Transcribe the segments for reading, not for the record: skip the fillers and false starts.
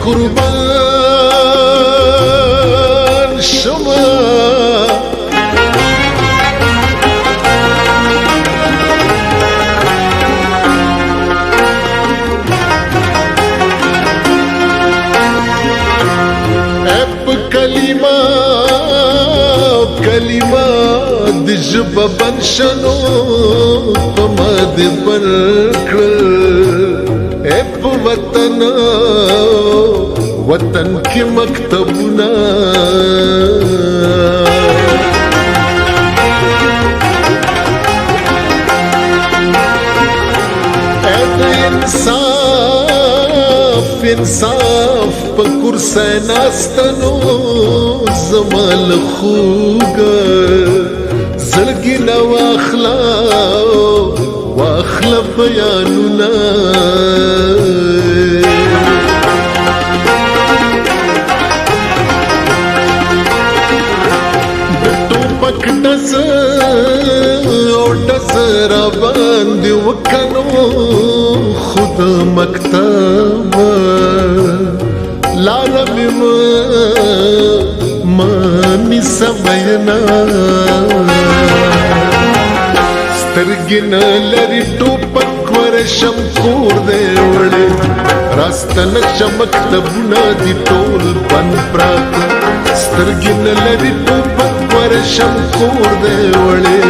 قربان شما کلمه د ژبه بند شنو په ما دې برکړه ای په وطن کې مکتبونه ای د انصاف په کرسۍ ناستنو زما له خوږه زړګي نه واخله بیانونه د ټوپک ډز او ډز راباندې وکنو خو د مکتب لاره مې مانی سمینا سترګې نه لري ټوپک ورشم کور دی وړې راسته نشم مکتبونه دي ټول بند پراته سترګې نه لري ټوپک ورشم کور دی وړې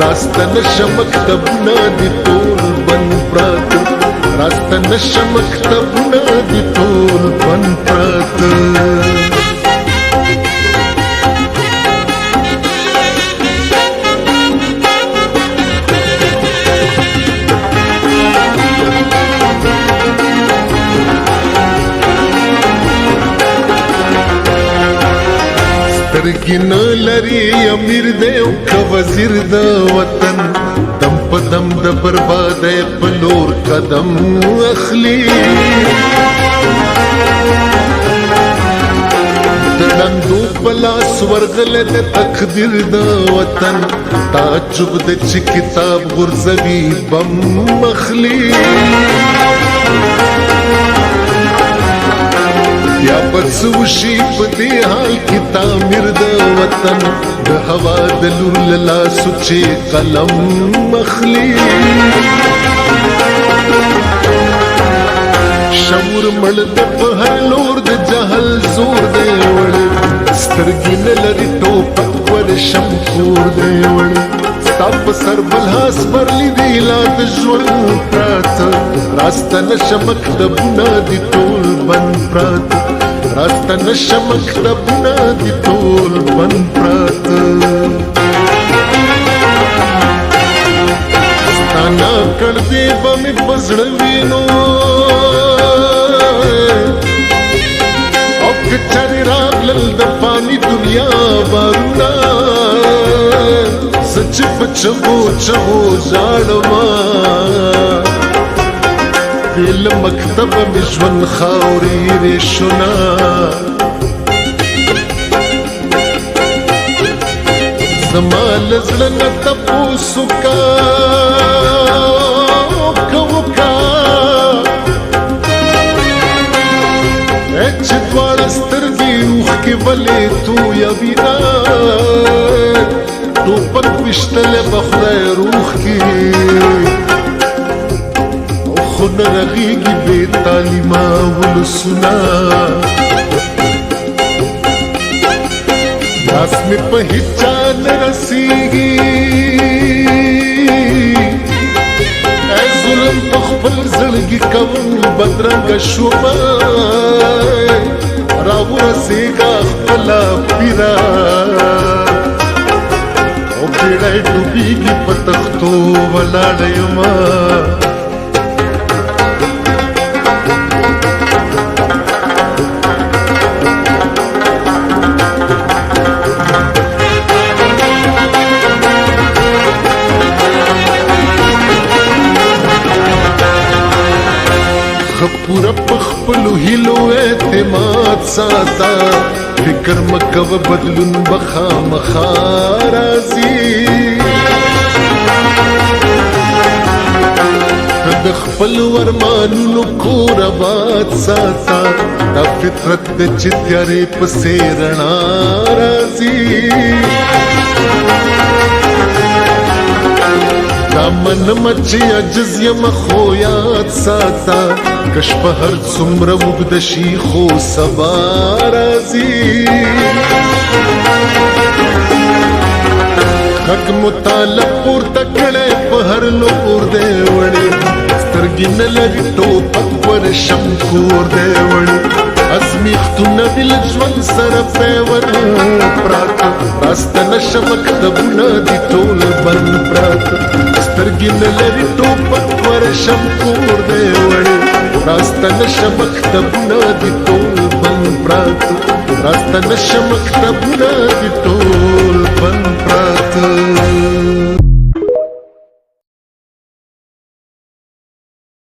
راسته نشم مکتبونه دي ټول بند پراته راسته نشم مکتبونه دي ټول بند پراته سترګې نه لري امیر دی او که وزیر د وطن دم په دم د بربادۍ په لور قدم اخلي د ړندو په لاس ورغلی د تقدیر د وطن تعجب د چې کتاب غورځوي بم اخلي یا بس وشي په دې حال کې تعمیر د وطن د هوا د لور له لاسو چې قلم اخلي شعور مړ د په هر لور د جهل زور دی وړې سترګې نه لري ټوپک ورشم کور دی وړې ستا په سر بل هاس برلی دی لا د ژوند پراته راسته نشه مکتبونه دي ټول بند پراته راسته نشه مکتبونه دي ټول بند پراته ستا ناکړ دی به مې په زړه وینو او که چارې راغلل د فاني دنیا بارونه زه چې په چغو ژاړمه بې له مکتبه مې ژوند خاورې ریشونه زما له زړه نه تپوس وکړه چې دواړه سترګې اوښکې ولې تویوینه ټوپک ویشتلی به خدای روح کړي خو نه رغېږي بې تعلیمه ولسونه لاس مې په هېڅ چا نه رسېږي ای ظلم په خپل زړګي کوم بدرنګه شومه راورسېږه خپله پیره او بیړی ډوبېږي په تختو ولاړه یمه پورا پخپلو هیلو اعتماد ساته فکر مکوه بدلون بخامخا راځي د خپل ورمانونو کور آباد ساته دا فطرت د چې تیارې پسې رڼا راځي دا منم چې عجز یم خو یاد ساته کش په هر څومره اوږده شي خو سبا راځي غږ مطالب پورته کړی په هر لور دی وړی سترګې نه لري ټوپک ورشم کور دی وړی ازمیښتونه دي له ژوند سره پیوند پراته راسته نشه مکتبونه دي ټول بند پراته سترګې نه لري ټوپک ورشم کور دی وړی راسته نشه مکتبونه دي ټول بند پراته راسته نشه مکتبونه دي ټول بند پراته